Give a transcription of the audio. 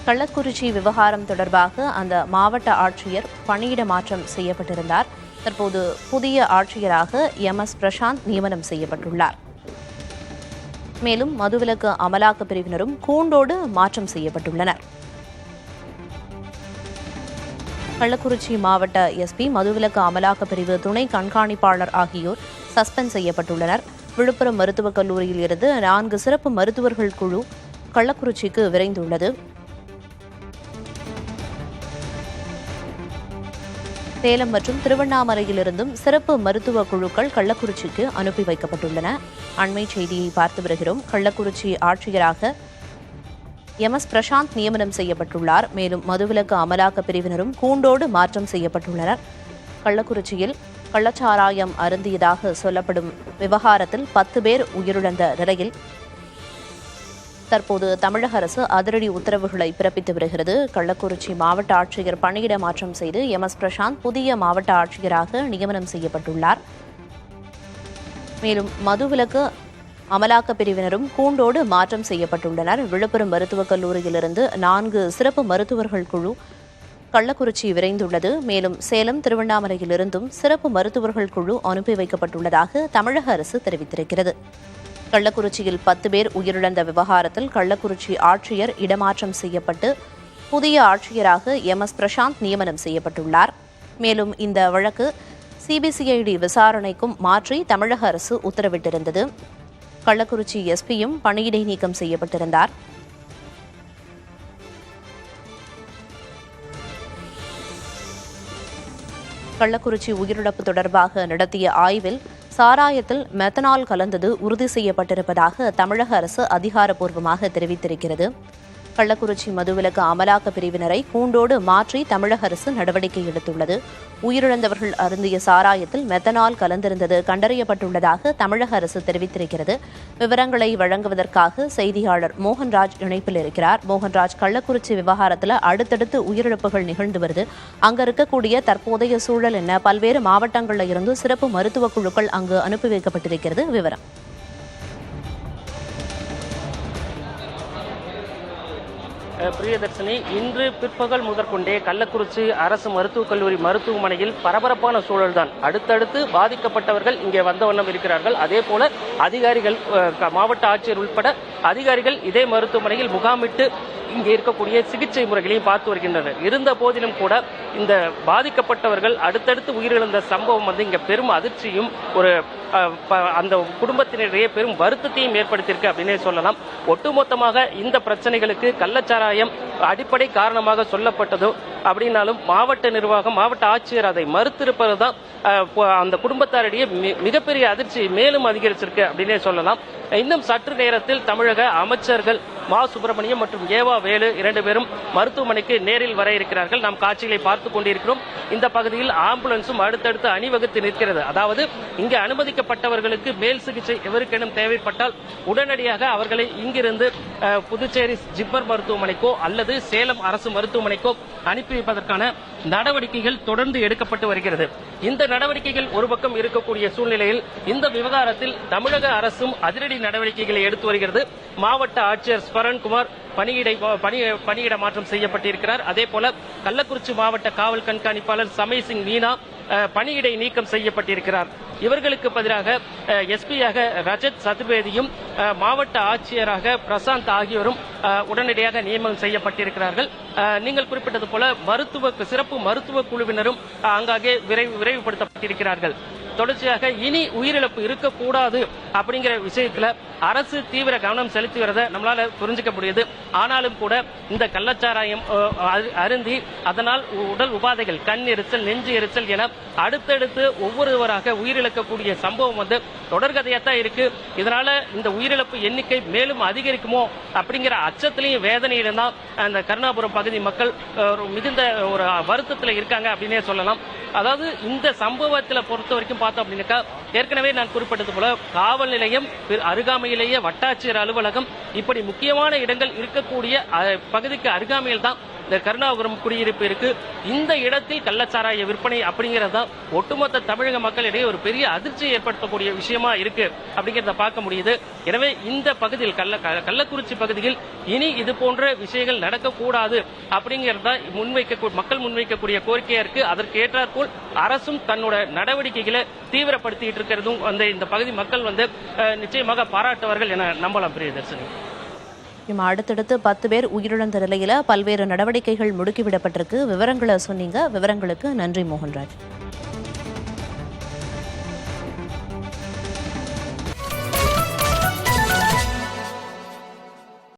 கள்ளக்குறிச்சி விவகாரம் தொடர்பாக அந்த மாவட்ட ஆட்சியர் பணியிட மாற்றம் செய்யப்பட்டிருந்தார். தற்போது புதிய ஆட்சியராக MS பிரசாந்த் நியமனம் செய்யப்பட்டுள்ளார். மேலும் மதுவிலக்கு அமலாக்க பிரிவினரும் கூண்டோடு மாற்றம் செய்யப்பட்டுள்ளனர். கள்ளக்குறிச்சி மாவட்ட SP, மதுவிலக்கு அமலாக்க பிரிவு துணை கண்காணிப்பாளர் ஆகியோர் சஸ்பெண்ட் செய்யப்பட்டுள்ளனர். விழுப்புரம் மருத்துவக் கல்லூரியில் இருந்து 4 சிறப்பு மருத்துவர்கள் குழு கள்ளக்குறிச்சிக்கு விரைந்துள்ளது. சேலம் மற்றும் திருவண்ணாமலையிலிருந்தும் சிறப்பு மருத்துவ குழுக்கள் கள்ளக்குறிச்சிக்கு அனுப்பி வைக்கப்பட்டுள்ளன. அண்மை செய்தியை பார்த்து வருகிறோம். கள்ளக்குறிச்சி ஆட்சியராக MS பிரசாந்த் நியமனம் செய்யப்பட்டுள்ளார். மேலும் மதுவிலக்கு அமலாக்க பிரிவினரும் கூண்டோடு மாற்றம் செய்யப்பட்டுள்ளனர். கள்ளக்குறிச்சியில் கள்ளச்சாராயம் அருந்தியதாக சொல்லப்படும் விவகாரத்தில் 10 பேர் உயிரிழந்த நிலையில் தற்போது தமிழக அரசு அதிரடி உத்தரவுகளை பிறப்பித்து வருகிறது. கள்ளக்குறிச்சி மாவட்ட ஆட்சியர் பணியிட மாற்றம் செய்து MS பிரசாந்த் புதிய மாவட்ட ஆட்சியராக நியமனம் செய்யப்பட்டுள்ளார். மேலும் மதுவிலக்கு அமலாக்க பிரிவினரும் கூண்டோடு மாற்றம் செய்யப்பட்டுள்ளனர். விழுப்புரம் மருத்துவக் கல்லூரியிலிருந்து 4 சிறப்பு மருத்துவர்கள் குழு கள்ளக்குறிச்சி விரைந்துள்ளது. மேலும் சேலம், திருவண்ணாமலையிலிருந்தும் சிறப்பு மருத்துவர்கள் குழு அனுப்பி வைக்கப்பட்டுள்ளதாக தமிழக அரசு தெரிவித்திருக்கிறது. கள்ளக்குறிச்சியில் 10 பேர் உயிரிழந்த விவகாரத்தில் கள்ளக்குறிச்சி ஆட்சியர் இடமாற்றம் செய்யப்பட்டு புதிய ஆட்சியராக MS பிரசாந்த் நியமனம் செய்யப்பட்டுள்ளார். மேலும் இந்த வழக்கு CBCID விசாரணைக்கும் மாற்றி தமிழக அரசு உத்தரவிட்டிருந்தது. கள்ளக்குறிச்சி SPயும் பணியிடை நீக்கம் செய்யப்பட்டிருந்தார். கள்ளக்குறிச்சி உயிரிழப்பு தொடர்பாக நடத்திய ஆய்வில் சாராயத்தில் மெத்தனால் கலந்தது உறுதி செய்யப்பட்டிருப்பதாக தமிழக அரசு அதிகாரப்பூர்வமாக தெரிவித்திருக்கிறது. கள்ளக்குறிச்சி மதுவிலக்கு அமலாக்க பிரிவினரை கூண்டோடு மாற்றி தமிழக அரசு நடவடிக்கை எடுத்துள்ளது. உயிரிழந்தவர்கள் அருந்திய சாராயத்தில் மெத்தனால் கலந்திருந்தது கண்டறியப்பட்டுள்ளதாக தமிழக அரசு தெரிவித்திருக்கிறது. விவரங்களை வழங்குவதற்காக செய்தியாளர் மோகன்ராஜ் இணைப்பில் இருக்கிறார். மோகன்ராஜ், கள்ளக்குறிச்சி விவகாரத்தில் அடுத்தடுத்து உயிரிழப்புகள் நிகழ்ந்து வருது. அங்க இருக்கக்கூடிய தற்போதைய சூழல் என்ன? பல்வேறு மாவட்டங்களில் இருந்து சிறப்பு மருத்துவ குழுக்கள் அங்கு அனுப்பி வைக்கப்பட்டிருக்கிறது. விவரம். பிரியதர்ஷினி, இன்று பிற்பகல் முதற்கொண்டே கள்ளக்குறிச்சி அரசு மருத்துவக் கல்லூரி மருத்துவமனையில் பரபரப்பான சூழல்தான். அடுத்தடுத்து பாதிக்கப்பட்டவர்கள் இங்கே வந்த வண்ணம் இருக்கிறார்கள். அதே போல அதிகாரிகள், மாவட்ட ஆட்சியர் உட்பட அதிகாரிகள் இதே மருத்துவமனையில் முகாமிட்டு இங்கே இருக்கக்கூடிய சிகிச்சை முறைகளையும் பார்த்து வருகின்றனர். இருந்த போதிலும் கூட இந்த பாதிக்கப்பட்டவர்கள் அடுத்தடுத்து உயிரிழந்த சம்பவம் இங்க பெரும் அதிர்ச்சியும் அந்த குடும்பத்தினரிடையே பெரும் வருத்தத்தையும் ஏற்படுத்தியிருக்கு அப்படின்னே சொல்லலாம். ஒட்டுமொத்தமாக இந்த பிரச்சனைகளுக்கு கள்ளச்சாராயம் அடிப்படை காரணமாக சொல்லப்பட்டதோ அப்படின்னாலும் மாவட்ட நிர்வாகம், மாவட்ட ஆட்சியர் அதை மறுத்திருப்பதுதான் அந்த குடும்பத்தாரிடையே மிகப்பெரிய அதிர்ச்சி மேலும் அதிகரிச்சிருக்கு அப்படின்னே சொல்லலாம். இன்னும் சற்று நேரத்தில் தமிழக அமைச்சர்கள் மா சுப்பிரமணியம் மற்றும் ஏவா வேலு 2 பேரும் மருத்துவமனைக்கு நேரில் வர இருக்கிறார்கள். நாம் காட்சிகளை பார்த்துக் கொண்டிருக்கிறோம். இந்த பகுதியில் ஆம்புலன்ஸும் அடுத்தடுத்து அணிவகுத்து நிற்கிறது. அதாவது இங்கு அனுமதிக்கப்பட்டவர்களுக்கு மேல் சிகிச்சை எவருக்கேனும் தேவைப்பட்டால் உடனடியாக அவர்களை இங்கிருந்து புதுச்சேரி ஜிப்மர் மருத்துவமனைக்கோ அல்லது சேலம் அரசு மருத்துவமனைக்கோ அனுப்பி வைப்பதற்கான நடவடிக்கைகள் தொடர்ந்து எடுக்கப்பட்டு வருகிறது. இந்த நடவடிக்கைகள் ஒரு பக்கம் இருக்கக்கூடிய சூழ்நிலையில் இந்த விவகாரத்தில் தமிழக அரசும் அதிரடி நடவடிக்கைகளை எடுத்து வருகிறது. மாவட்ட ஆட்சியர் ஸ்மரன்குமார் பணியிட மாற்றம் செய்யப்பட்டிருக்கிறார். அதே போல கள்ளக்குறிச்சி மாவட்ட காவல் கண்காணிப்பாளர் சமய் சிங் மீனா பணியிடை நீக்கம் செய்யப்பட்டிருக்கிறார். இவர்களுக்கு பதிலாக SP-யாக ரஜத் சதுர்வேதியும் மாவட்ட ஆட்சியராக பிரசாந்த் ஆகியோரும் உடனடியாக நியமனம் செய்யப்பட்டிருக்கிறார்கள். நீங்கள் குறிப்பிட்டது போல சிறப்பு மருத்துவ குழுவினரும் அங்காங்கே விரைவுபடுத்தப்பட்டிருக்கிறார்கள். தொடர்ச்சியாக இனி உயிரிழப்பு இருக்கக்கூடாது அப்படிங்கிற விஷயத்துல அரசு தீவிர கவனம் செலுத்தி வரதை நம்மளால புரிஞ்சுக்க முடியுது. ஆனாலும் கூட இந்த கள்ளச்சாராயம் அருந்தி அதனால் உடல் உபாதைகள், கண் எரிச்சல், நெஞ்சு எரிச்சல் என அடுத்தடுத்து ஒவ்வொருவராக உயிரிழக்கக்கூடிய சம்பவம் தொடர்கதையாத்தான் இருக்கு. இதனால இந்த உயிரிழப்பு எண்ணிக்கை மேலும் அதிகரிக்குமோ அப்படிங்கிற அச்சத்திலையும் வேதனையிலும் தான் அந்த கருணாபுரம் பகுதி மக்கள் மிகுந்த ஒரு வருத்தத்தில் இருக்காங்க அப்படின்னே சொல்லலாம். அதாவது இந்த சம்பவத்தில் பொறுத்த வரைக்கும் பார்த்தோம் அப்படின்னாக்கா, ஏற்கனவே நான் குறிப்பிட்டது போல காவல் நிலையம், அருகாமையிலேயே வட்டாட்சியர் அலுவலகம், இப்படி முக்கியமான இடங்கள் இருக்கக்கூடிய பகுதிக்கு அருகாமையில் தான் இந்த கருணாபுரம் குடியிருப்பு இருக்கு. இந்த இடத்தில் கள்ளச்சாராய விற்பனை அப்படிங்கிறது ஒட்டுமொத்த தமிழக மக்களிடையே ஒரு பெரிய அதிர்ச்சியை ஏற்படுத்தக்கூடிய விஷயமா இருக்கு அப்படிங்கிறத பார்க்க முடியுது. எனவே இந்த பகுதியில் கள்ளக்குறிச்சி பகுதியில் இனி இது போன்ற விஷயங்கள் நடக்கக்கூடாது அப்படிங்கிறத மக்கள் முன்வைக்கக்கூடிய கோரிக்கையா இருக்கு. அதற்கு ஏற்றாற்போல் அரசும் தன்னோட நடவடிக்கைகளை தீவிரப்படுத்திட்டு இருக்கிறதும் இந்த பகுதி மக்கள் நிச்சயமாக பாராட்டுவார்கள் என நம்பலாம். பிரியதர்ஷினி, அடுத்தடுத்து 10 பேர் உயிரிழந்த நிலையில பல்வேறு நடவடிக்கைகள் முடுக்கிவிடப்பட்டிருக்கு. விவரங்களை சொன்னீங்க. விவரங்களுக்கு நன்றி மோகன்ராஜ்.